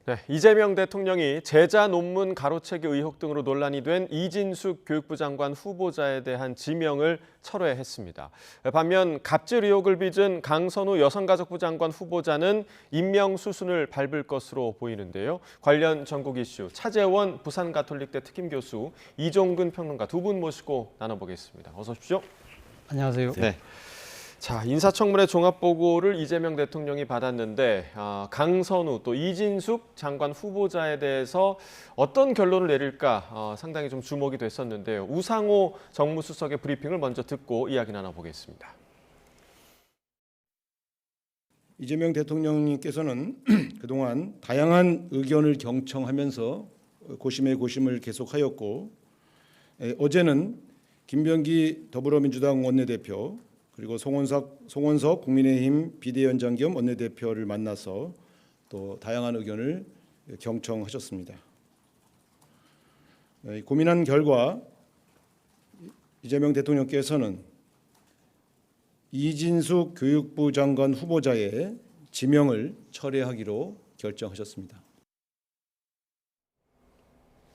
네, 이재명 대통령이 제자 논문 가로채기 의혹 등으로 논란이 된 이진숙 교육부 장관 후보자에 대한 지명을 철회했습니다. 반면 갑질 의혹을 빚은 강선우 여성가족부 장관 후보자는 임명 수순을 밟을 것으로 보이는데요. 관련 전국 이슈 차재원 부산가톨릭대 특임교수, 이종근 평론가 두 분 모시고 나눠보겠습니다. 어서 오십시오. 안녕하세요. 네. 자, 인사청문회 종합보고를 이재명 대통령이 받았는데 강선우 또 이진숙 장관 후보자에 대해서 어떤 결론을 내릴까 상당히 좀 주목이 됐었는데요. 우상호 정무수석의 브리핑을 먼저 듣고 이야기 나눠보겠습니다. 이재명 대통령님께서는 그동안 다양한 의견을 경청하면서 고심에 고심을 계속하였고, 어제는 김병기 더불어민주당 원내대표 그리고 송원석 국민의힘 비대위원장 겸 원내대표를 만나서 또 다양한 의견을 경청하셨습니다. 고민한 결과 이재명 대통령께서는 이진숙 교육부 장관 후보자의 지명을 철회하기로 결정하셨습니다.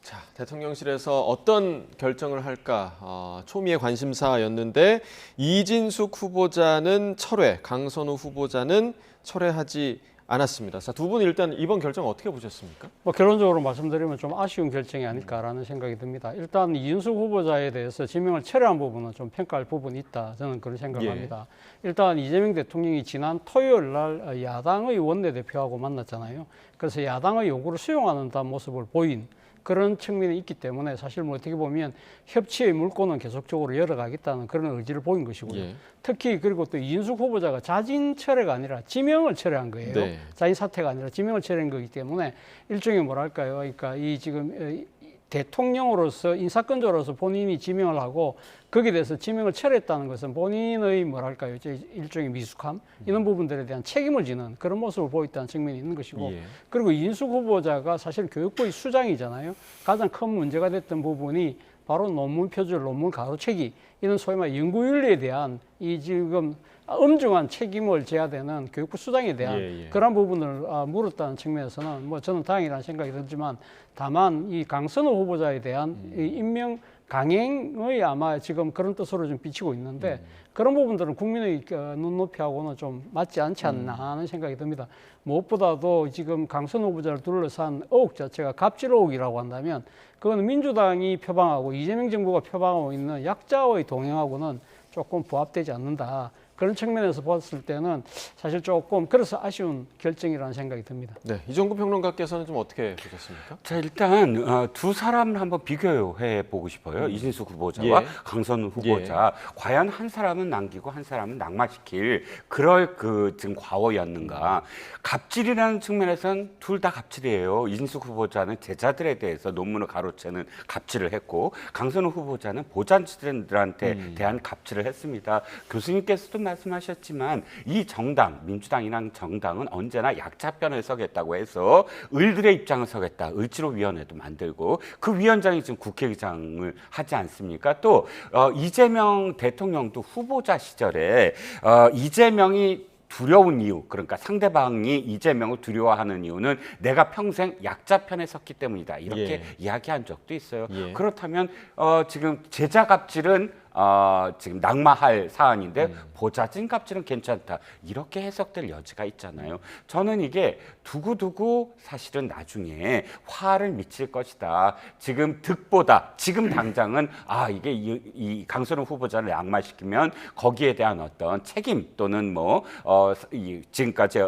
자, 대통령실에서 어떤 결정을 할까 초미의 관심사였는데 이진숙 후보자는 철회, 강선우 후보자는 철회하지 않았습니다. 자, 두 분 일단 이번 결정 어떻게 보셨습니까? 결론적으로 말씀드리면 좀 아쉬운 결정이 아닐까라는 생각이 듭니다. 일단 이진숙 후보자에 대해서 지명을 철회한 부분은 좀 평가할 부분이 있다. 저는 그런 생각을 합니다. 일단 이재명 대통령이 지난 토요일 날 야당의 원내대표하고 만났잖아요. 그래서 야당의 요구를 수용하는 모습을 보인 그런 측면이 있기 때문에 사실 뭐 어떻게 보면 협치의 물꼬는 계속적으로 열어가겠다는 그런 의지를 보인 것이고요. 특히 그리고 또 이진숙 후보자가 자진 철회가 아니라 지명을 철회한 거예요. 네. 자진 사퇴가 아니라 지명을 철회한 거기 때문에 일종의 뭐랄까요. 그러니까 이 지금 대통령으로서 인사권자로서 본인이 지명을 하고 거기에 대해서 지명을 철회했다는 것은 본인의 뭐랄까요, 일종의 미숙함 이런 부분들에 대한 책임을 지는 그런 모습을 보였다는 측면이 있는 것이고, 그리고 이진숙 후보자가 사실 교육부의 수장이잖아요. 가장 큰 문제가 됐던 부분이 바로 논문 표절, 논문 가로채기 이런 소위 말해 연구윤리에 대한 이 지금 엄중한 책임을 져야 되는 교육부 수장에 대한 그런 부분을 물었다는 측면에서는 뭐 저는 다행이라는 생각이 들지만, 다만 이 강선우 후보자에 대한 이 임명 강행의 아마 지금 그런 뜻으로 좀 비치고 있는데 그런 부분들은 국민의 눈높이하고는 좀 맞지 않지 않나 하는 생각이 듭니다. 무엇보다도 지금 강선우 후보자를 둘러싼 의혹 자체가 갑질 의혹이라고 한다면 그건 민주당이 표방하고 이재명 정부가 표방하고 있는 약자의 동행하고는 조금 부합되지 않는다. 그런 측면에서 봤을 때는 사실 조금 그래서 아쉬운 결정이라는 생각이 듭니다. 네, 이종근 평론가께서는 좀 어떻게 보셨습니까? 자, 일단 두 사람을 한번 비교해 보고 싶어요. 이진숙 후보자와 강선우 후보자. 과연 한 사람은 남기고 한 사람은 낙마시킬 그럴 지금 과오였는가? 갑질이라는 측면에서는 둘 다 갑질이에요. 이진숙 후보자는 제자들에 대해서 논문을 가로채는 갑질을 했고, 강선우 후보자는 보좌진들한테 대한 갑질을 했습니다. 교수님께서도 말씀하셨지만 이 정당, 민주당이란 정당은 언제나 약자편을 서겠다고 해서 을들의 입장을 서겠다. 을지로위원회도 만들고 그 위원장이 지금 국회의장을 하지 않습니까? 또 이재명 대통령도 후보자 시절에 이재명이 두려운 이유, 그러니까 상대방이 이재명을 두려워하는 이유는 내가 평생 약자 편에 섰기 때문이다. 이렇게 이야기한 적도 있어요. 그렇다면 지금 제자 갑질은 지금 낙마할 사안인데 보좌진 갑질은 괜찮다. 이렇게 해석될 여지가 있잖아요. 저는 이게 두고두고 사실은 나중에 화를 미칠 것이다. 지금 득보다 지금 당장은 이게 이 강선우 후보자를 낙마시키면 거기에 대한 어떤 책임 또는 지금까지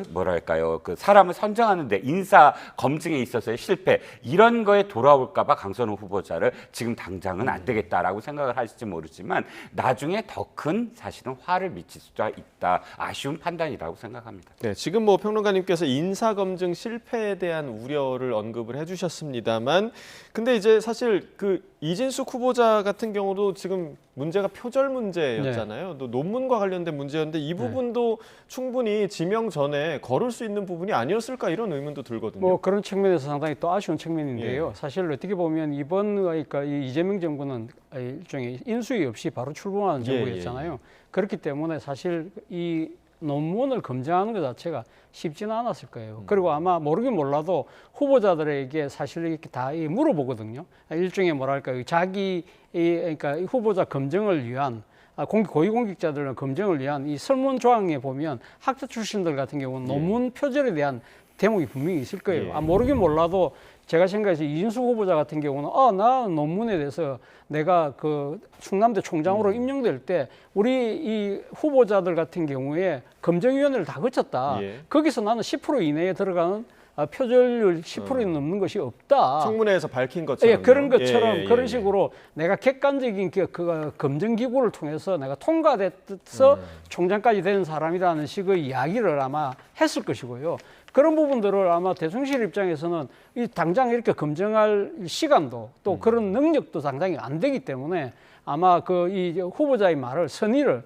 뭐랄까요, 그 사람을 선정하는데 인사 검증에 있어서의 실패 이런 거에 돌아올까봐 강선우 후보자를 지금 당장은 안 되겠다라고 생각을 할지 모르지만 나중에 더 큰 사실은 화를 미칠 수도 있다. 아쉬운 판단이라고 생각합니다. 네, 지금 평론가님께서 인사 검증 실패에 대한 우려를 언급을 해주셨습니다만, 근데 이제 사실 그 이진숙 후보자 같은 경우도 지금 문제가 표절 문제였잖아요. 또 논문과 관련된 문제였는데 이 부분도 충분히 지명 전에 거를 수 있는 부분이 아니었을까 이런 의문도 들거든요. 그런 측면에서 상당히 또 아쉬운 측면인데요. 사실 어떻게 보면 그러니까 이 이재명 정부는 일종의 인수위 없이 바로 출범하는 정부였잖아요. 그렇기 때문에 사실 이 논문을 검증하는 것 자체가 쉽지는 않았을 거예요. 그리고 아마 모르긴 몰라도 후보자들에게 사실 이렇게 다 물어보거든요. 일종의 뭐랄까 자기 그러니까 이 후보자 검증을 위한 고위공직자들은 검증을 위한 이 설문 조항에 보면 학자 출신들 같은 경우는 논문 표절에 대한 대목이 분명히 있을 거예요. 예. 모르긴 몰라도 제가 생각해서 이진숙 후보자 같은 경우는 나 논문에 대해서 내가 그 충남대 총장으로 임명될 때 우리 이 후보자들 같은 경우에 검증위원회를 다 거쳤다. 예. 거기서 나는 10% 이내에 들어가는 표절률 10% 넘는 것이 없다. 청문회에서 밝힌 것처럼 예, 그런 것처럼 그런 식으로 내가 객관적인 그 검증 기구를 통해서 내가 통과돼서 총장까지 된 사람이라는 식의 이야기를 아마 했을 것이고요. 그런 부분들을 아마 대통령실 입장에서는 이 당장 이렇게 검증할 시간도 또 그런 능력도 당장이 안 되기 때문에 아마 그 이 후보자의 말을 선의를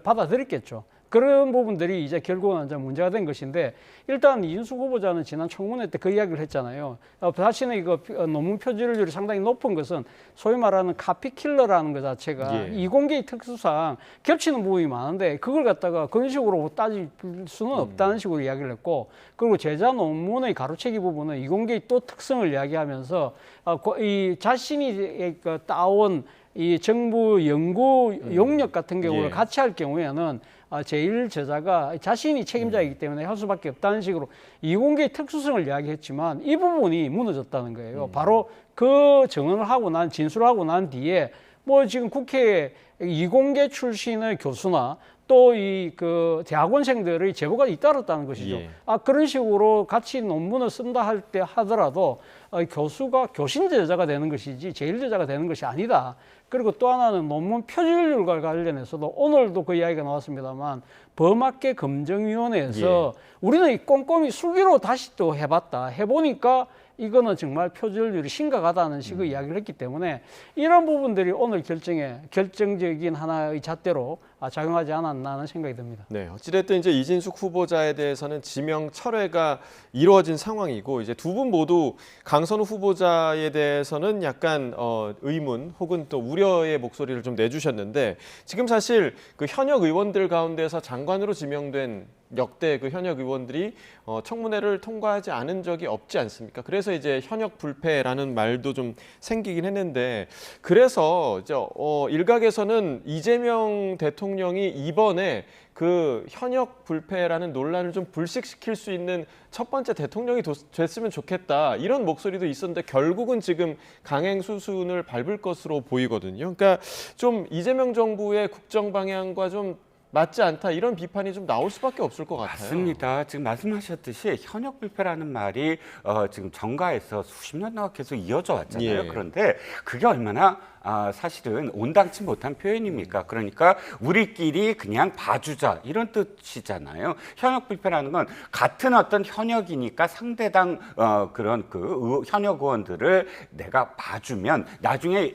받아들였겠죠. 그런 부분들이 이제 결국은 이제 문제가 된 것인데 일단 이준숙 후보자는 지난 청문회 때 그 이야기를 했잖아요. 자신의 이거 논문 표절률이 상당히 높은 것은 소위 말하는 카피킬러라는 것 자체가 예. 이공계의 특수상 겹치는 부분이 많은데 그걸 갖다가 그런 식으로 따질 수는 없다는 식으로 이야기를 했고 그리고 제자 논문의 가로채기 부분은 이공계의 또 특성을 이야기하면서 이 자신이 따온 이 정부 연구 용역 같은 경우를 예. 같이 할 경우에는 제일 제자가 자신이 책임자이기 때문에 할 수밖에 없다는 식으로 이공계의 특수성을 이야기했지만 이 부분이 무너졌다는 거예요. 바로 그 증언을 하고 난 진술을 하고 난 뒤에 뭐 지금 국회에 이공계 출신의 교수나 또 이 그 대학원생들의 제보가 잇따랐다는 것이죠. 예. 그런 식으로 같이 논문을 쓴다 할 때 하더라도 교수가 교신 제자가 되는 것이지 제일 제자가 되는 것이 아니다. 그리고 또 하나는 논문 표절률과 관련해서도 오늘도 그 이야기가 나왔습니다만 범학계 검증위원회에서 우리는 이 꼼꼼히 수기로 다시 또 해봤다. 해보니까 이거는 정말 표절률이 심각하다는 식의 이야기를 했기 때문에 이런 부분들이 오늘 결정에 결정적인 하나의 잣대로 작용하지 않았나 하는 생각이 듭니다. 네, 어찌됐든 이제 이진숙 후보자에 대해서는 지명 철회가 이루어진 상황이고 이제 두 분 모두 강선우 후보자에 대해서는 약간 의문 혹은 또 우려의 목소리를 좀 내주셨는데 지금 사실 그 현역 의원들 가운데서 장관으로 지명된 역대 그 현역 의원들이 청문회를 통과하지 않은 적이 없지 않습니까? 그래서 이제 현역 불패라는 말도 좀 생기긴 했는데 그래서 이제 일각에서는 이재명 대통령이 이번에 그 현역 불패라는 논란을 좀 불식시킬 수 있는 첫 번째 대통령이 됐으면 좋겠다 이런 목소리도 있었는데 결국은 지금 강행 수순을 밟을 것으로 보이거든요. 그러니까 좀 이재명 정부의 국정 방향과 좀 맞지 않다 이런 비판이 좀 나올 수밖에 없을 것 같아요. 맞습니다. 지금 말씀하셨듯이 현역 불패라는 말이 지금 정가에서 수십 년 동안 계속 이어져 왔잖아요. 예. 그런데 그게 얼마나 사실은 온당치 못한 표현입니까? 그러니까 우리끼리 그냥 봐주자 이런 뜻이잖아요. 현역 불패라는 건 같은 어떤 현역이니까 상대당 그런 그 현역 의원들을 내가 봐주면 나중에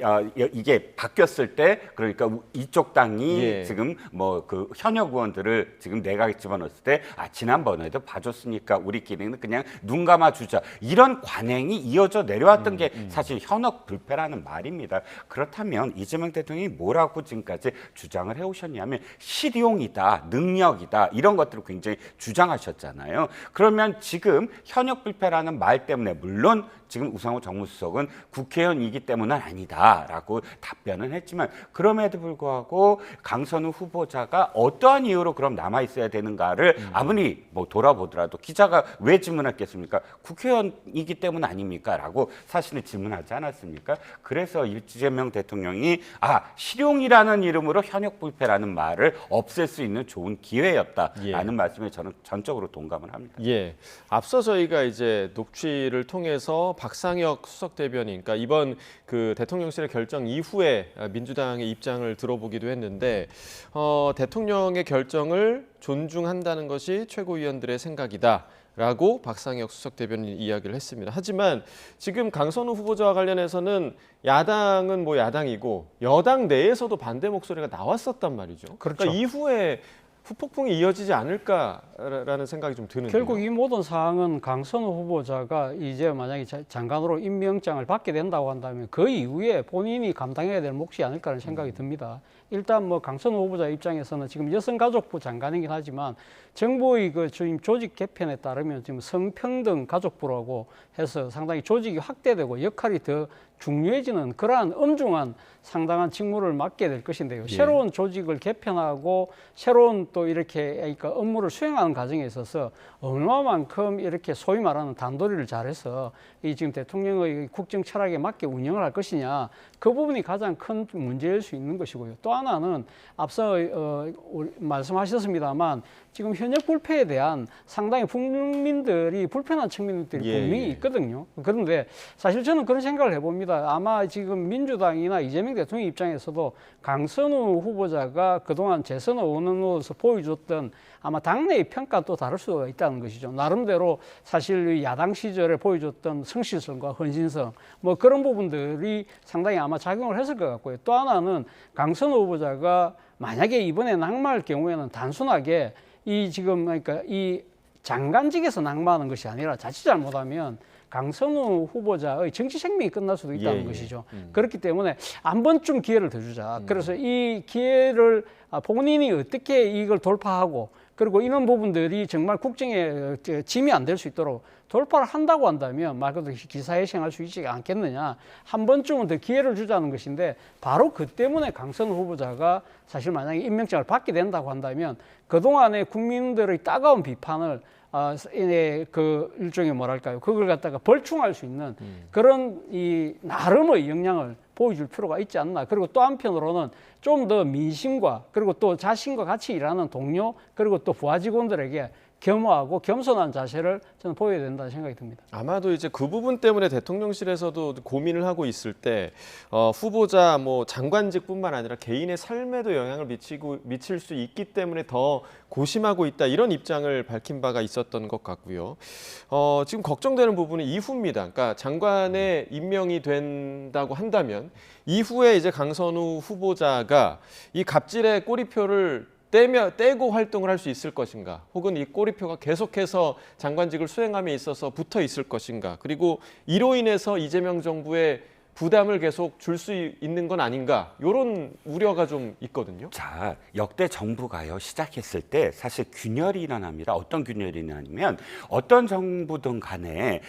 이게 바뀌었을 때 그러니까 이쪽 당이 예. 지금 뭐 그 현역 의원들을 지금 내각에 집어넣었을 때 지난번에도 봐줬으니까 우리끼리는 그냥 눈 감아주자 이런 관행이 이어져 내려왔던 게 사실 현역 불패라는 말입니다. 그렇다면 이재명 대통령이 뭐라고 지금까지 주장을 해오셨냐면 실용이다, 능력이다 이런 것들을 굉장히 주장하셨잖아요. 그러면 지금 현역 불패라는 말 때문에 물론 지금 우상호 정무수석은 국회의원이기 때문은 아니다라고 답변은 했지만 그럼에도 불구하고 강선우 후보자가 어떠한 이유로 그럼 남아있어야 되는가를 아무리 뭐 돌아보더라도 기자가 왜 질문했겠습니까? 국회의원이기 때문 아닙니까? 라고 사실은 질문하지 않았습니까? 그래서 이재명 대통령이 실용이라는 이름으로 현역 불패라는 말을 없앨 수 있는 좋은 기회였다라는 말씀에 저는 전적으로 동감을 합니다. 예, 앞서 저희가 이제 녹취를 통해서 박상혁 수석 대변인, 그러니까 이번 그 대통령실의 결정 이후에 민주당의 입장을 들어보기도 했는데 대통령의 결정을 존중한다는 것이 최고위원들의 생각이다라고 박상혁 수석 대변인이 이야기를 했습니다. 하지만 지금 강선우 후보자와 관련해서는 야당은 뭐 야당이고 여당 내에서도 반대 목소리가 나왔었단 말이죠. 그렇죠. 그러니까 이후에 후폭풍이 이어지지 않을까라는 생각이 좀 드는데요. 결국 이 모든 사항은 강선우 후보자가 이제 만약에 장관으로 임명장을 받게 된다고 한다면 그 이후에 본인이 감당해야 될 몫이 아닐까라는 생각이 듭니다. 일단 뭐 강선우 후보자 입장에서는 지금 여성가족부 장관이긴 하지만 정부의 그 지금 조직 개편에 따르면 지금 성평등 가족부라고 해서 상당히 조직이 확대되고 역할이 더 중요해지는 그러한 엄중한 상당한 직무를 맡게 될 것인데요. 예. 새로운 조직을 개편하고 새로운 또 이렇게 그러니까 업무를 수행하는 과정에 있어서 얼마만큼 이렇게 소위 말하는 단도리를 잘해서 이 지금 대통령의 국정 철학에 맞게 운영을 할 것이냐, 그 부분이 가장 큰 문제일 수 있는 것이고요. 또 하나는 앞서 말씀하셨습니다만 지금 현역 불패에 대한 상당히 국민들이 불편한 측면들이 예, 분명히 예. 있거든요. 그런데 사실 저는 그런 생각을 해봅니다. 아마 지금 민주당이나 이재명 대통령 입장에서도 강선우 후보자가 그동안 재선 의원으로서 보여줬던 아마 당내의 평가도 다를 수가 있다는 것이죠. 나름대로 사실 야당 시절에 보여줬던 성실성과 헌신성 뭐 그런 부분들이 상당히 아마 작용을 했을 것 같고요. 또 하나는 강선우 후보자가 만약에 이번에 낙마할 경우에는 단순하게 이 지금 그러니까 이 장관직에서 낙마하는 것이 아니라 자칫 잘못하면 강선우 후보자의 정치 생명이 끝날 수도 있다는 예, 예. 것이죠. 그렇기 때문에 한 번쯤 기회를 더 주자. 그래서 이 기회를 본인이 어떻게 이걸 돌파하고 그리고 이런 부분들이 정말 국정에 짐이 안 될 수 있도록 돌파를 한다고 한다면 말 그대로 기사회생할 수 있지 않겠느냐. 한 번쯤은 더 기회를 주자는 것인데 바로 그 때문에 강선우 후보자가 사실 만약에 임명장을 받게 된다고 한다면 그동안의 국민들의 따가운 비판을 그 일종의 뭐랄까요, 그걸 갖다가 벌충할 수 있는 그런 이 나름의 역량을 보여줄 필요가 있지 않나. 그리고 또 한편으로는 좀 더 민심과 그리고 또 자신과 같이 일하는 동료 그리고 또 부하 직원들에게 겸허하고 겸손한 자세를 저는 보여야 된다는 생각이 듭니다. 아마도 이제 그 부분 때문에 대통령실에서도 고민을 하고 있을 때 후보자 뭐 장관직뿐만 아니라 개인의 삶에도 영향을 미칠 수 있기 때문에 더 고심하고 있다 이런 입장을 밝힌 바가 있었던 것 같고요. 지금 걱정되는 부분은 이후입니다. 그러니까 장관에 임명이 된다고 한다면 이후에 이제 강선우 후보자가 이 갑질의 꼬리표를 떼고 활동을 할 수 있을 것인가, 혹은 이 꼬리표가 계속해서 장관직을 수행함에 있어서 붙어 있을 것인가, 그리고 이로 인해서 이재명 정부의 부담을 계속 줄 수 있는 건 아닌가, 이런 우려가 좀 있거든요. 자, 역대 정부가요 시작했을 때 사실 균열이 일어납니다. 어떤 균열이 일어나냐면 어떤 정부든 간에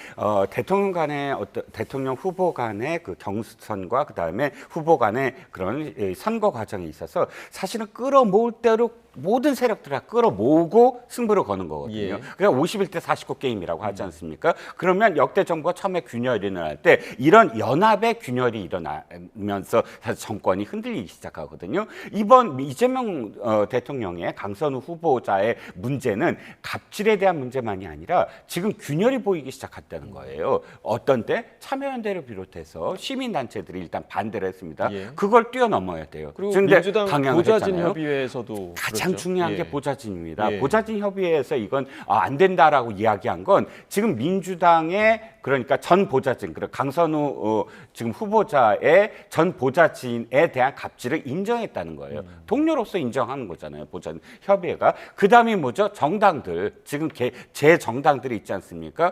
대통령 후보 간의 그 경선과 그 다음에 후보 간의 그런 선거 과정에 있어서 사실은 끌어모을 대로 모든 세력들 다 끌어모으고 승부를 거는 거거든요. 예. 그러니까 51대 49 게임이라고 하지 않습니까? 그러면 역대 정부가 처음에 균열이 일어날 때 이런 연합의 균열이 일어나면서 사실 정권이 흔들리기 시작하거든요. 이번 이재명 대통령의 강선우 후보자의 문제는 갑질에 대한 문제만이 아니라 지금 균열이 보이기 시작했다는 거예요. 어떤 때 참여연대를 비롯해서 시민단체들이 일단 반대를 했습니다. 예. 그걸 뛰어넘어야 돼요. 그리고 근데 민주당 강행을 보좌진 했잖아요. 협의회에서도 가장 그렇죠. 중요한 예. 게 보좌진입니다. 예. 보좌진 협의회에서 이건 안 된다라고 이야기한 건 지금 민주당의 그러니까 전 보좌진, 그리고 강선우 지금 후보자의 전 보좌진에 대한 갑질을 인정했다는 거예요. 동료로서 인정하는 거잖아요. 보좌진 협의회가. 그 다음이 뭐죠? 정당들, 지금 제 정당들이 있지 않습니까?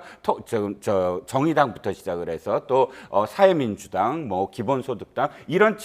정의당부터 시작을 해서 또 사회민주당, 뭐 기본소득당 이런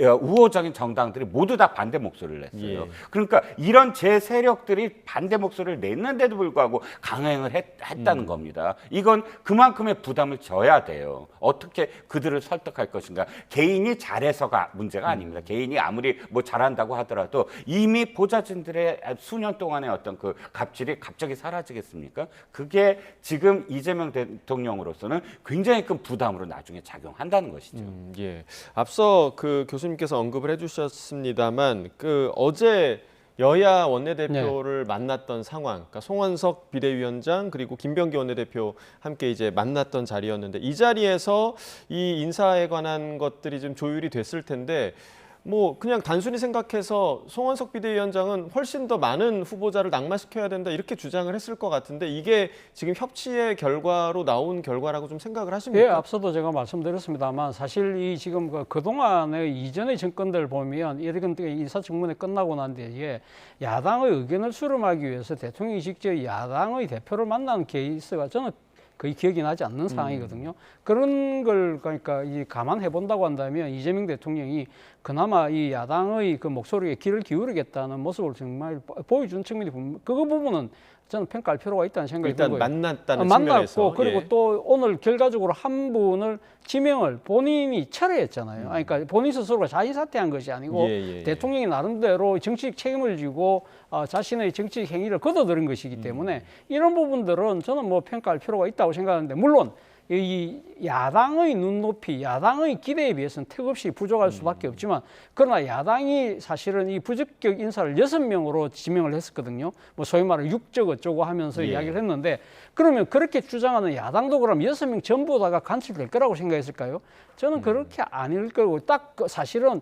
우호적인 정당들이 모두 다 반대 목소리를 냈어요. 예. 그러니까 이런 제 세력들이 반대 목소리를 냈는데도 불구하고 강행을 했다는 겁니다. 이건 그만큼의 부담을 져야 돼요. 어떻게 그들을 설득할 것인가. 개인이 잘해서가 문제가 아닙니다. 개인이 아무리 뭐 잘한다고 하더라도 이미 보좌진들의 수년 동안의 어떤 그 갑질이 갑자기 사라지겠습니까? 그게 지금 이재명 대통령으로서는 굉장히 큰 부담으로 나중에 작용한다는 것이죠. 예. 앞서 그 교수님께서 언급을 해주셨습니다만 그 어제 여야 원내대표를 만났던 상황, 그러니까 송원석 비대위원장 그리고 김병기 원내대표 함께 이제 만났던 자리였는데 이 자리에서 이 인사에 관한 것들이 좀 조율이 됐을 텐데 뭐 그냥 단순히 생각해서 송원석 비대위원장은 훨씬 더 많은 후보자를 낙마시켜야 된다 이렇게 주장을 했을 것 같은데 이게 지금 협치의 결과로 나온 결과라고 좀 생각을 하십니까? 예, 앞서도 제가 말씀드렸습니다만 사실 이 지금 그동안의 이전의 정권들 보면 이런 인사청문회 끝나고 난 뒤에 야당의 의견을 수렴하기 위해서 대통령이 직접 야당의 대표를 만나는 케이스가 저는 거의 기억이 나지 않는 상황이거든요. 그런 걸 그러니까 이 감안해 본다고 한다면 이재명 대통령이 그나마 이 야당의 그 목소리에 귀를 기울이겠다는 모습을 정말 보여준 측면이 그 부분은 저는 평가할 필요가 있다는 생각이 일단 들고요. 만났다는 측면에서. 만났고 그리고 예. 또 오늘 결과적으로 한 분을 지명을 본인이 철회했잖아요. 그러니까 본인 스스로가 자진 사퇴한 것이 아니고 예. 대통령이 나름대로 정치적 책임을 지고 자신의 정치적 행위를 거둬들인 것이기 때문에 이런 부분들은 저는 뭐 평가할 필요가 있다고 생각하는데 물론 이 야당의 눈높이, 야당의 기대에 비해서는 턱없이 부족할 수밖에 없지만 그러나 야당이 사실은 이 부적격 인사를 6명으로 지명을 했었거든요. 뭐 소위 말하는 육적 어쩌고 하면서 예. 이야기를 했는데 그러면 그렇게 주장하는 야당도 그럼 6명 전부 다가 간섭될 거라고 생각했을까요? 저는 그렇게 아닐 거고 딱 사실은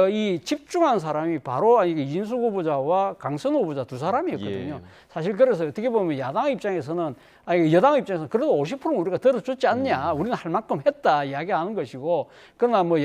이 집중한 사람이 바로 이진숙 후보자와 강선호 후보자 두 사람이었거든요. 예. 사실 그래서 어떻게 보면 야당 입장에서는 여당 입장에서는 그래도 50%는 우리가 들어줬지 않냐, 우리는 할 만큼 했다 이야기하는 것이고, 그러나 뭐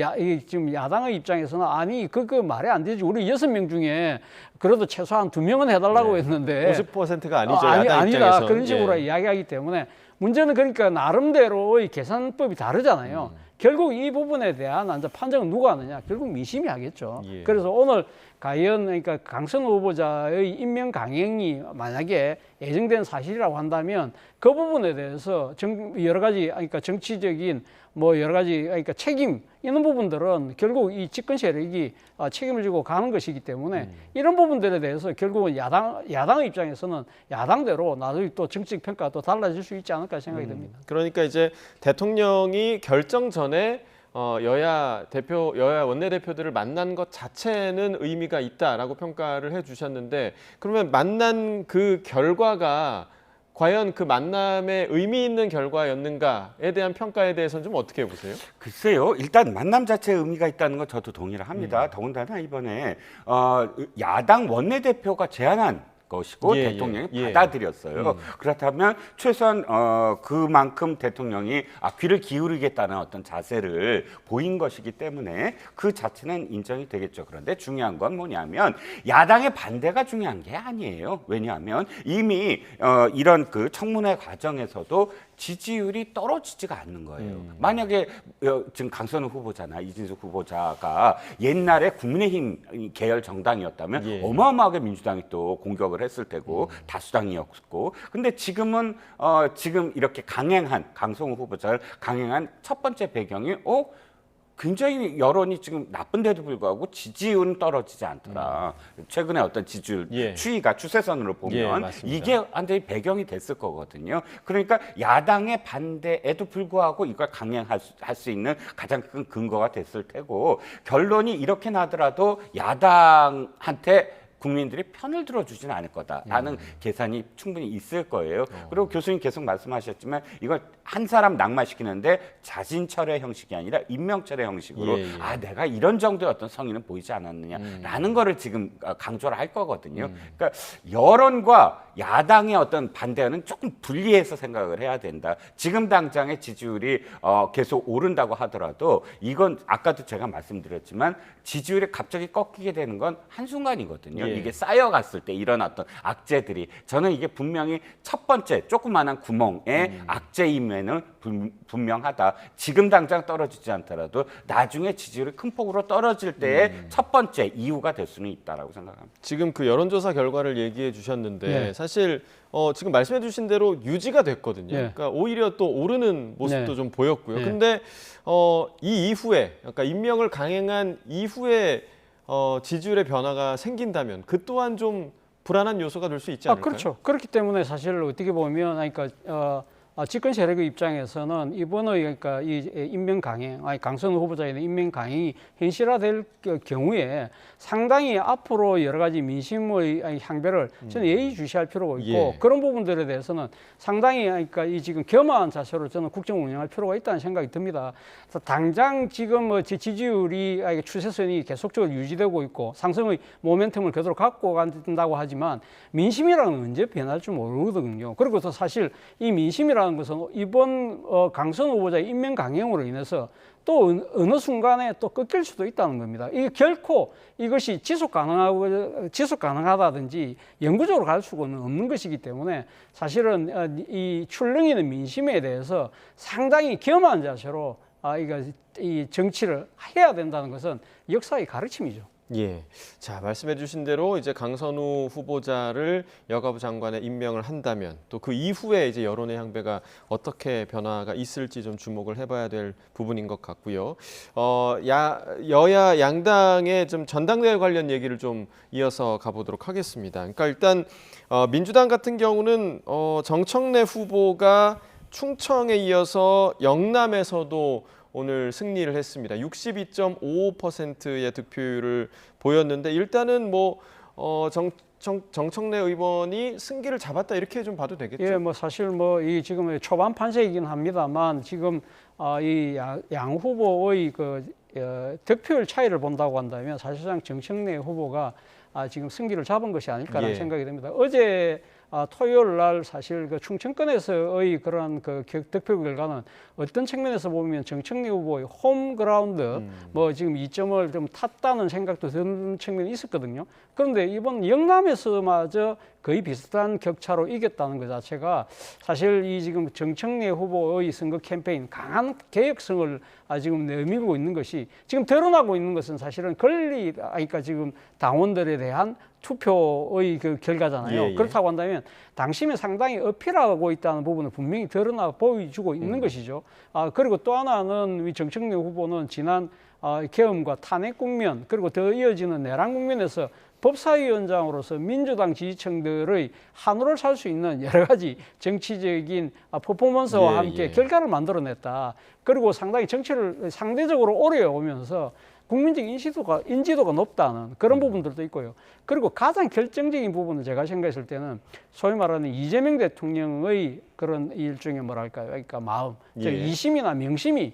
지금 야당의 입장에서는 아니 그 말이 안 되지, 우리 6명 중에 그래도 최소한 2명은 해달라고 했는데 50%가 아니죠. 야당 아니다 입장에서. 그런 식으로 이야기하기 때문에 문제는 그러니까 나름대로의 계산법이 다르잖아요. 결국 이 부분에 대한 판정은 누가 하느냐? 결국 민심이 하겠죠. 예. 그래서 오늘 과연 그러니까 강선호 후보자의 임명 강행이 만약에 예정된 사실이라고 한다면 그 부분에 대해서 여러 가지 그러니까 정치적인 뭐 여러 가지 그러니까 책임 이런 부분들은 결국 이 집권 세력이 책임을 지고 가는 것이기 때문에 이런 부분들에 대해서 결국은 야당의 입장에서는 야당대로 나중에 또 정치적 평가가 또 달라질 수 있지 않을까 생각이 듭니다. 그러니까 이제 대통령이 결정 전에 여야 원내대표들을 만난 것 자체는 의미가 있다라고 평가를 해주셨는데, 그러면 만난 그 결과가 과연 그 만남에 의미 있는 결과였는가에 대한 평가에 대해서는 좀 어떻게 보세요? 글쎄요. 일단 만남 자체에 의미가 있다는 건 저도 동의를 합니다. 더군다나 이번에 야당 원내대표가 제안한 것이고 대통령이 받아들였어요. 그렇다면 최소한 그만큼 대통령이 귀를 기울이겠다는 어떤 자세를 보인 것이기 때문에 그 자체는 인정이 되겠죠. 그런데 중요한 건 뭐냐면 야당의 반대가 중요한 게 아니에요. 왜냐하면 이미 이런 그 청문회 과정에서도 지지율이 떨어지지가 않는 거예요. 만약에 지금 강선우 후보자나 이진숙 후보자가 옛날에 국민의힘 계열 정당이었다면 어마어마하게 민주당이 또 공격을 했을 테고 다수당이었고, 근데 지금은 지금 이렇게 강성우 후보자를 강행한 첫 번째 배경이 굉장히 여론이 지금 나쁜데도 불구하고 지지율은 떨어지지 않더라. 최근에 어떤 지지율 추이가 추세선으로 보면 이게 완전히 배경이 됐을 거거든요. 그러니까 야당의 반대에도 불구하고 이걸 강행할 수 있는 가장 큰 근거가 됐을 테고, 결론이 이렇게 나더라도 야당한테 국민들이 편을 들어주지는 않을 거다라는 계산이 충분히 있을 거예요. 그리고 교수님 계속 말씀하셨지만 이걸 한 사람 낙마시키는데 자진 철회 형식이 아니라 임명 철회 형식으로 내가 이런 정도의 어떤 성의는 보이지 않았느냐라는 거를 지금 강조를 할 거거든요. 그러니까 여론과 야당의 어떤 반대는 조금 분리해서 생각을 해야 된다. 지금 당장의 지지율이 계속 오른다고 하더라도 이건 아까도 제가 말씀드렸지만 지지율이 갑자기 꺾이게 되는 건 한순간이거든요. 이게 쌓여갔을 때 일어났던 악재들이, 저는 이게 분명히 첫 번째 조그마한 구멍에 악재임에는 분명하다. 지금 당장 떨어지지 않더라도 나중에 지지율이 큰 폭으로 떨어질 때의 첫 번째 이유가 될 수는 있다라고 생각합니다. 지금 그 여론조사 결과를 얘기해 주셨는데 사실 지금 말씀해 주신 대로 유지가 됐거든요. 그러니까 오히려 또 오르는 모습도 좀 보였고요. 근데 이 이후에, 그러니까 임명을 강행한 이후에 지지율의 변화가 생긴다면 그 또한 좀 불안한 요소가 될 수 있지 않을까요? 그렇죠. 그렇기 때문에 사실 어떻게 보면 그러니까 집권 세력의 입장에서는 이번의 그러니까 이 임명 강행, 강선우 후보자에 대한 임명 강행이 현실화될 경우에 상당히 앞으로 여러 가지 민심의 향배를 저는 예의주시할 필요가 있고 그런 부분들에 대해서는 상당히 그러니까 이 지금 겸허한 자세로 저는 국정 운영할 필요가 있다는 생각이 듭니다. 당장 지금 지지율이 추세선이 계속적으로 유지되고 있고 상승의 모멘텀을 그대로 갖고 간다고 하지만 민심이라는 언제 변할지 모르거든요. 그리고 또 사실 이 민심이라는 된다는 것은 이번 강선 후보자의 임명 강행으로 인해서 또 어느 순간에 또 꺾일 수도 있다는 겁니다. 이게 결코 이것이 지속 가능하다든지 영구적으로 갈 수는 없는 것이기 때문에 사실은 이 출렁이는 민심에 대해서 상당히 겸한 자세로 이 정치를 해야 된다는 것은 역사의 가르침이죠. 예. 자, 말씀해 주신 대로 이제 강선우 후보자를 여가부 장관에 임명을 한다면 또 그 이후에 이제 여론의 향배가 어떻게 변화가 있을지 좀 주목을 해봐야 될 부분인 것 같고요. 여야 양당의 좀 전당대회 관련 얘기를 좀 이어서 가보도록 하겠습니다. 그러니까 일단 민주당 같은 경우는 정청래 후보가 충청에 이어서 영남에서도 오늘 승리를 했습니다. 62.55%의 득표율을 보였는데 일단은 뭐 정청래 의원이 승기를 잡았다 이렇게 좀 봐도 되겠죠? 예, 뭐 사실 뭐 이 지금 초반 판세이긴 합니다만 지금 이 양 후보의 득표율 차이를 본다고 한다면 사실상 정청래 후보가 지금 승기를 잡은 것이 아닐까라는 생각이 듭니다. 어제 토요일 날 사실 그 충청권에서의 그런 그 득표 결과는 어떤 측면에서 보면 정청래 후보의 홈그라운드 뭐 지금 2점을 좀 탔다는 생각도 드는 측면이 있었거든요. 그런데 이번 영남에서마저 거의 비슷한 격차로 이겼다는 것 자체가 사실 이 지금 정청래 후보의 선거 캠페인 강한 개혁성을 지금 내밀고 있는 것이 지금 드러나고 있는 것은 사실은 그러니까 지금 당원들에 대한 투표의 그 결과잖아요. 그렇다고 한다면 당심에 상당히 어필하고 있다는 부분은 분명히 드러나 보여주고 있는 것이죠. 그리고 또 하나는 이 정청래 후보는 지난 계엄과 탄핵 국면 그리고 더 이어지는 내란 국면에서 법사위원장으로서 민주당 지지층들의 한우를 살 수 있는 여러 가지 정치적인 퍼포먼스와 함께 결과를 만들어냈다. 그리고 상당히 정치를 상대적으로 오래 오면서 국민적 인지도가 높다는 그런 부분들도 있고요. 그리고 가장 결정적인 부분은 제가 생각했을 때는 소위 말하는 이재명 대통령의 그런 일종의 뭐랄까요, 그러니까 마음, 즉 이심이나 명심이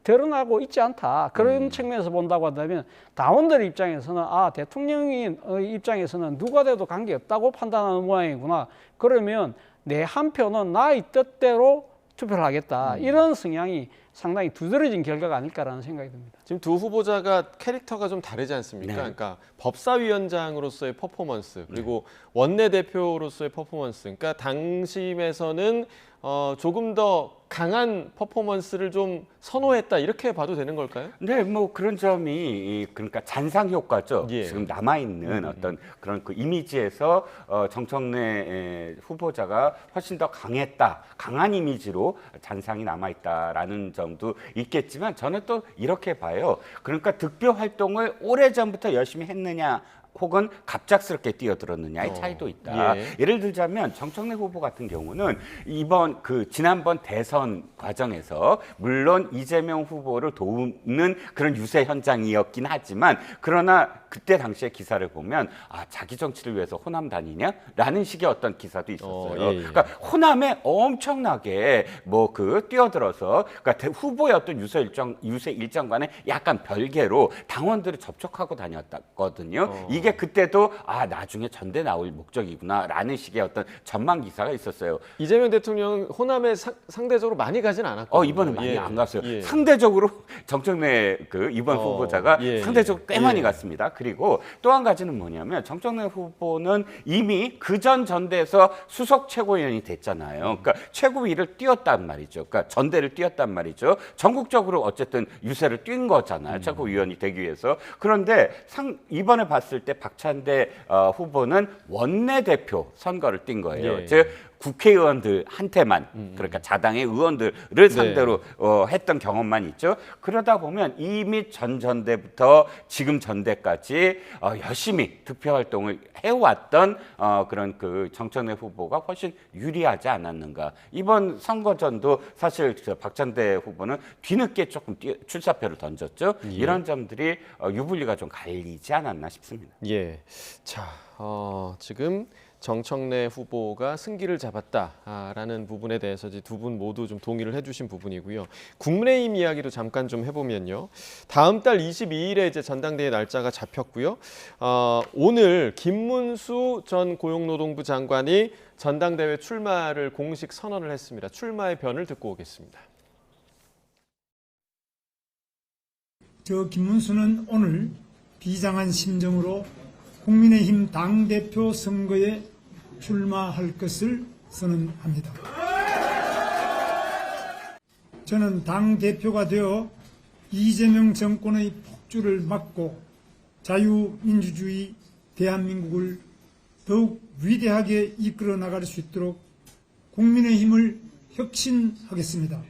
드러나고 있지 않다. 그런 측면에서 본다고 한다면 당원들 입장에서는 대통령의 입장에서는 누가 돼도 관계없다고 판단하는 모양이구나. 그러면 내 한 표는 나의 뜻대로 투표를 하겠다. 이런 성향이 상당히 두드러진 결과가 아닐까라는 생각이 듭니다. 지금 두 후보자가 캐릭터가 좀 다르지 않습니까? 그러니까 법사위원장으로서의 퍼포먼스 그리고 원내대표로서의 퍼포먼스. 그러니까 당심에서는 조금 더 강한 퍼포먼스를 좀 선호했다 이렇게 봐도 되는 걸까요? 네, 뭐 그런 점이 그러니까 잔상 효과죠. 예. 지금 남아 있는 어떤 그런 그 이미지에서 정청래 후보자가 훨씬 더 강한 이미지로 잔상이 남아 있다라는 점도 있겠지만 저는 또 이렇게 봐요. 그러니까 득표 활동을 오래 전부터 열심히 했느냐. 혹은 갑작스럽게 뛰어들었느냐의 차이도 있다. 예를 들자면 정청래 후보 같은 경우는 지난번 대선 과정에서 물론 이재명 후보를 도우는 그런 유세 현장이었긴 하지만 그러나 그때 당시의 기사를 보면 자기 정치를 위해서 호남 다니냐라는 식의 어떤 기사도 있었어요. 그러니까 호남에 엄청나게 뛰어들어서 그러니까 후보의 어떤 유세 일정과는 약간 별개로 당원들을 접촉하고 다녔거든요. 이게 그때도 나중에 전대 나올 목적이구나라는 식의 어떤 전망 기사가 있었어요. 이재명 대통령 호남에 상대적으로 많이 가진 않았거든요. 이번에 많이 안 갔어요. 상대적으로 정청래 이번 후보자가 상대적으로 꽤 많이 갔습니다. 그리고 또 한 가지는 뭐냐면 정청래 후보는 이미 그전 전대에서 수석 최고위원이 됐잖아요. 그러니까 최고위를 뛰었단 말이죠. 그러니까 전대를 뛰었단 말이죠. 전국적으로 어쨌든 유세를 뛴 거잖아요. 최고위원이 되기 위해서. 그런데 이번에 봤을 때 박찬대 후보는 원내대표 선거를 뛴 거예요. 즉 국회의원들한테만 그러니까 자당의 의원들을 상대로 했던 경험만 있죠. 그러다 보면 이미 전 전대부터 지금 전대까지 열심히 투표 활동을 해왔던 그런 정청래 후보가 훨씬 유리하지 않았는가. 이번 선거전도 사실 박찬대 후보는 뒤늦게 조금 출사표를 던졌죠. 이런 점들이 유불리가 좀 갈리지 않았나 싶습니다. 자, 지금 정청래 후보가 승기를 잡았다라는 부분에 대해서 두 분 모두 좀 동의를 해주신 부분이고요. 국민의힘 이야기도 잠깐 좀 해보면요. 다음 달 22일에 이제 전당대회 날짜가 잡혔고요. 오늘 김문수 전 고용노동부 장관이 전당대회 출마를 공식 선언을 했습니다. 출마의 변을 듣고 오겠습니다. 저 김문수는 오늘 비장한 심정으로 국민의힘 당대표 선거에 출마할 것을 선언합니다. 저는 당대표가 되어 이재명 정권의 폭주를 막고 자유민주주의 대한민국을 더욱 위대하게 이끌어 나갈 수 있도록 국민의힘을 혁신하겠습니다.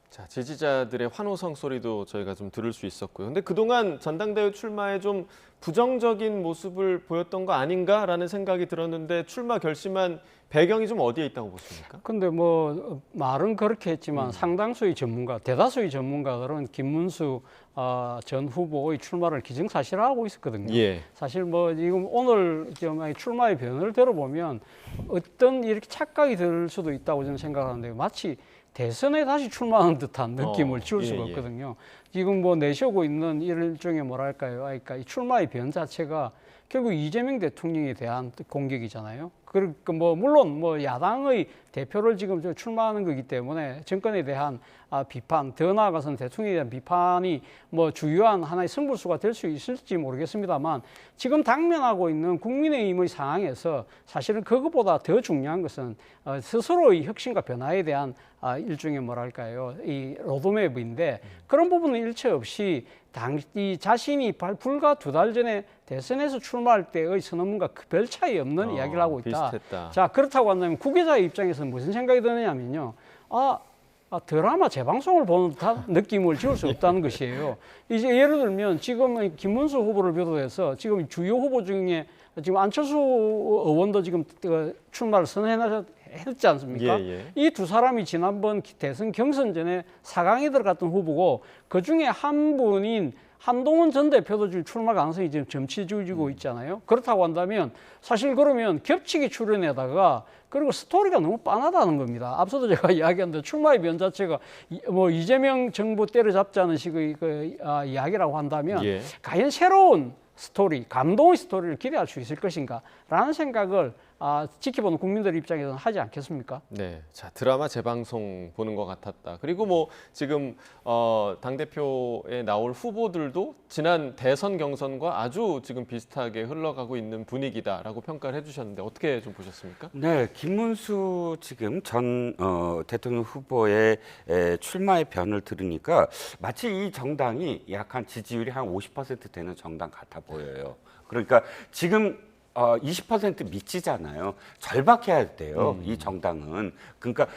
자, 지지자들의 환호성 소리도 저희가 좀 들을 수 있었고요. 근데 그동안 전당대회 출마에 좀 부정적인 모습을 보였던 거 아닌가라는 생각이 들었는데 출마 결심한 배경이 좀 어디에 있다고 보십니까? 근데 뭐 말은 그렇게 했지만 상당수의 전문가, 대다수의 전문가들은 김문수 전 후보의 출마를 기정사실화하고 있었거든요. 예. 사실 뭐 지금 오늘 출마의 변을 들어보면 어떤 이렇게 착각이 들 수도 있다고 저는 생각하는데 마치 대선에 다시 출마하는 듯한 느낌을 지울 수가 없거든요. 지금 뭐 내세우고 있는 일종의 뭐랄까요? 그러니까 이 출마의 변 자체가 결국 이재명 대통령에 대한 공격이잖아요. 그러니까 뭐 물론 뭐 야당의 대표를 지금 출마하는 거기 때문에 정권에 대한 비판, 더 나아가서는 대통령에 대한 비판이 뭐 주요한 하나의 승부수가 될 수 있을지 모르겠습니다만 지금 당면하고 있는 국민의힘의 상황에서 사실은 그것보다 더 중요한 것은 스스로의 혁신과 변화에 대한 일종의 뭐랄까요, 이 로드맵인데 그런 부분은 일체 없이 이 자신이 불과 2달 전에 대선에서 출마할 때의 선언문과 별 차이 없는 이야기를 하고 있다. 비슷했다. 자, 그렇다고 한다면 후계자의 입장에서는 무슨 생각이 드느냐면요. 드라마 재방송을 보는 듯한 느낌을 지울 수 없다는 것이에요. 이제 예를 들면 지금 김문수 후보를 비롯해서 지금 주요 후보 중에 지금 안철수 의원도 지금 출마를 선언했지 않습니까? 이 두 사람이 지난번 대선 경선 전에 4강에 들어갔던 후보고 그중에 한 분인 한동훈 전 대표도 지금 출마 가능성이 지금 점치지고 있잖아요. 그렇다고 한다면 사실 그러면 겹치기 출연에다가 그리고 스토리가 너무 빤하다는 겁니다. 앞서도 제가 이야기한 대로 출마의 변 자체가 뭐 이재명 정부 때려잡자는 식의 이야기라고 한다면 과연 새로운 스토리, 감동의 스토리를 기대할 수 있을 것인가라는 생각을 지켜보는 국민들 입장에서는 하지 않겠습니까? 네, 자 드라마 재방송 보는 것 같았다. 그리고 뭐 지금 당 대표에 나올 후보들도 지난 대선 경선과 아주 지금 비슷하게 흘러가고 있는 분위기다라고 평가를 해주셨는데 어떻게 좀 보셨습니까? 네, 김문수 지금 전 대통령 후보의 출마의 변을 들으니까 마치 이 정당이 약간 지지율이 한 50% 되는 정당 같아 보여요. 그러니까 지금 20% 미치잖아요. 절박해야 돼요. 이 정당은. 그러니까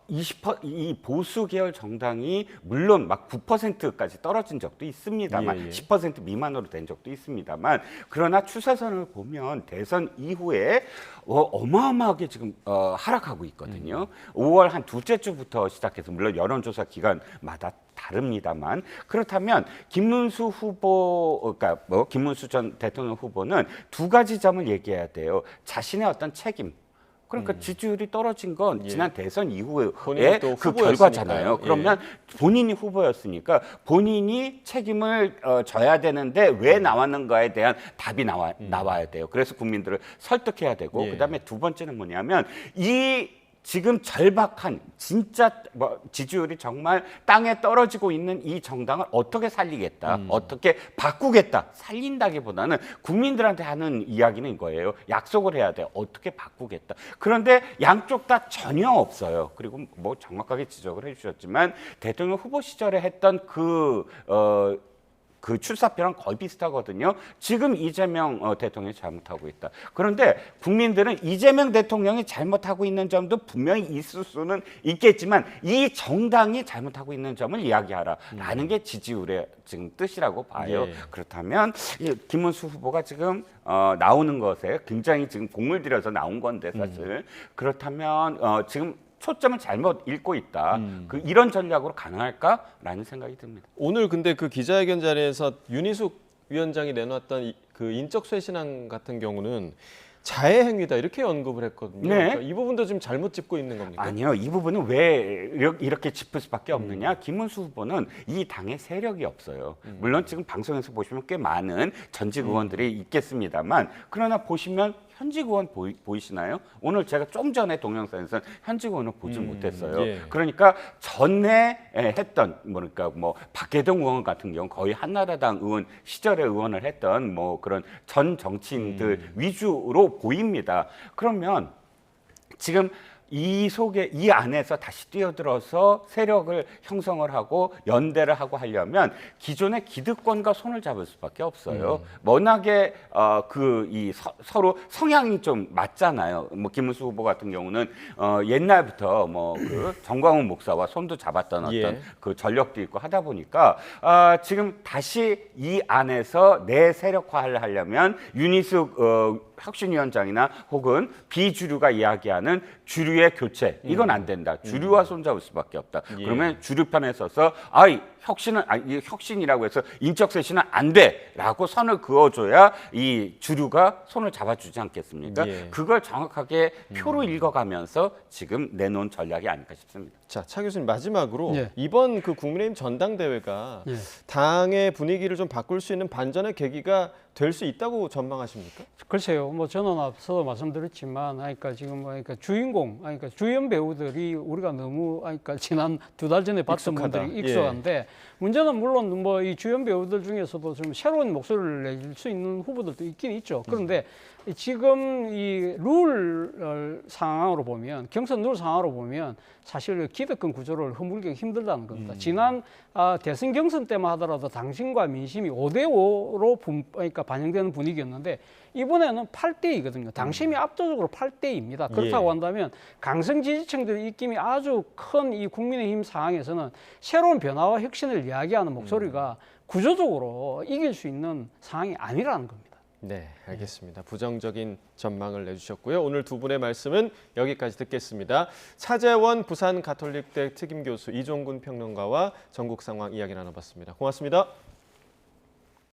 이 보수 계열 정당이 물론 막 9%까지 떨어진 적도 있습니다만 10% 미만으로 된 적도 있습니다만 그러나 추세선을 보면 대선 이후에 어마어마하게 지금 하락하고 있거든요. 5월 한 둘째 주부터 시작해서 물론 여론조사 기간마다 다릅니다만 그렇다면 김문수 후보, 그러니까 뭐 김문수 전 대통령 후보는 두 가지 점을 얘기해야 돼요. 자신의 어떤 책임. 그러니까 지지율이 떨어진 건 지난 대선 이후에 그 결과잖아요. 그러면 본인이 후보였으니까 본인이 책임을 져야 되는데 왜 나왔는가에 대한 답이 나와야 돼요. 그래서 국민들을 설득해야 되고 그다음에 두 번째는 뭐냐면 이 지금 절박한 진짜 지지율이 정말 땅에 떨어지고 있는 이 정당을 어떻게 살리겠다, 어떻게 바꾸겠다, 살린다기보다는 국민들한테 하는 이야기는 이거예요. 약속을 해야 돼. 어떻게 바꾸겠다. 그런데 양쪽 다 전혀 없어요. 그리고 뭐 정확하게 지적을 해주셨지만 대통령 후보 시절에 했던 그 출사표랑 거의 비슷하거든요. 지금 이재명 대통령이 잘못하고 있다. 그런데 국민들은 이재명 대통령이 잘못하고 있는 점도 분명히 있을 수는 있겠지만 이 정당이 잘못하고 있는 점을 이야기하라라는 게 지지율의 지금 뜻이라고 봐요. 그렇다면 김문수 후보가 지금 나오는 것에 굉장히 지금 공을 들여서 나온 건데 사실 그렇다면 지금 초점을 잘못 읽고 있다. 이런 전략으로 가능할까라는 생각이 듭니다. 오늘 근데 그 기자회견 자리에서 윤희숙 위원장이 내놨던 그 인적 쇄신안 같은 경우는 자해 행위다 이렇게 언급을 했거든요. 네. 그러니까 이 부분도 지금 잘못 짚고 있는 겁니까? 아니요, 이 부분은 왜 이렇게 짚을 수밖에 없느냐? 김문수 후보는 이 당에 세력이 없어요. 물론 지금 방송에서 보시면 꽤 많은 전직 의원들이 있겠습니다만, 그러나 보시면 현직 의원 보이시나요? 오늘 제가 좀 전에 동영상에서는 현직 의원을 보지 못했어요. 예. 그러니까 전에 했던 그러니까 뭐 박계동 의원 같은 경우 거의 한나라당 의원 시절에 의원을 했던 뭐 그런 전 정치인들 위주로 보입니다. 그러면 지금 이 안에서 다시 뛰어들어서 세력을 형성을 하고 연대를 하고 하려면 기존의 기득권과 손을 잡을 수밖에 없어요. 워낙에 서로 성향이 좀 맞잖아요. 뭐 김문수 후보 같은 경우는 옛날부터 뭐 그 정광훈 목사와 손도 잡았던 어떤 예. 그 전력도 있고 하다 보니까 지금 다시 이 안에서 내세력화를 하려면 윤희숙 혁신위원장이나 혹은 비주류가 이야기하는 주류의 교체 이건 안 된다. 주류와 손잡을 수밖에 없다. 예. 그러면 주류 편에 서서 혁신이라고 해서 인적 쇄신은 안 돼라고 선을 그어줘야 이 주류가 손을 잡아주지 않겠습니까? 예. 그걸 정확하게 표로 읽어가면서 지금 내놓은 전략이 아닐까 싶습니다. 자, 차 교수님 마지막으로 예. 이번 그 국민의힘 전당대회가 예. 당의 분위기를 좀 바꿀 수 있는 반전의 계기가 될 수 있다고 전망하십니까? 글쎄요, 뭐 저는 앞서도 말씀드렸지만, 그러니까 지금 그러니까 주인공, 그러니까 주연 배우들이 우리가 너무 그러니까 지난 2달 전에 봤던 익숙하다. 분들이 익숙한데 문제는 물론 뭐 이 주연 배우들 중에서도 좀 새로운 목소리를 낼 수 있는 후보들도 있긴 있죠. 그런데 지금 이 룰 상황으로 보면 경선 룰 상황으로 보면 사실 기득권 구조를 허물기 힘들다는 겁니다. 지난 대선 경선 때만 하더라도 당신과 민심이 5대5로 그러니까 반영되는 분위기였는데 이번에는 8대2거든요. 당심이 압도적으로 8대2입니다. 그렇다고 예. 한다면 강성 지지층들의 입김이 아주 큰 이 국민의힘 상황에서는 새로운 변화와 혁신을 이야기하는 목소리가 구조적으로 이길 수 있는 상황이 아니라는 겁니다. 네, 알겠습니다. 부정적인 전망을 내주셨고요. 오늘 두 분의 말씀은 여기까지 듣겠습니다. 차재원 부산 가톨릭대 특임 교수 이종근 평론가와 전국 상황 이야기 나눠봤습니다. 고맙습니다.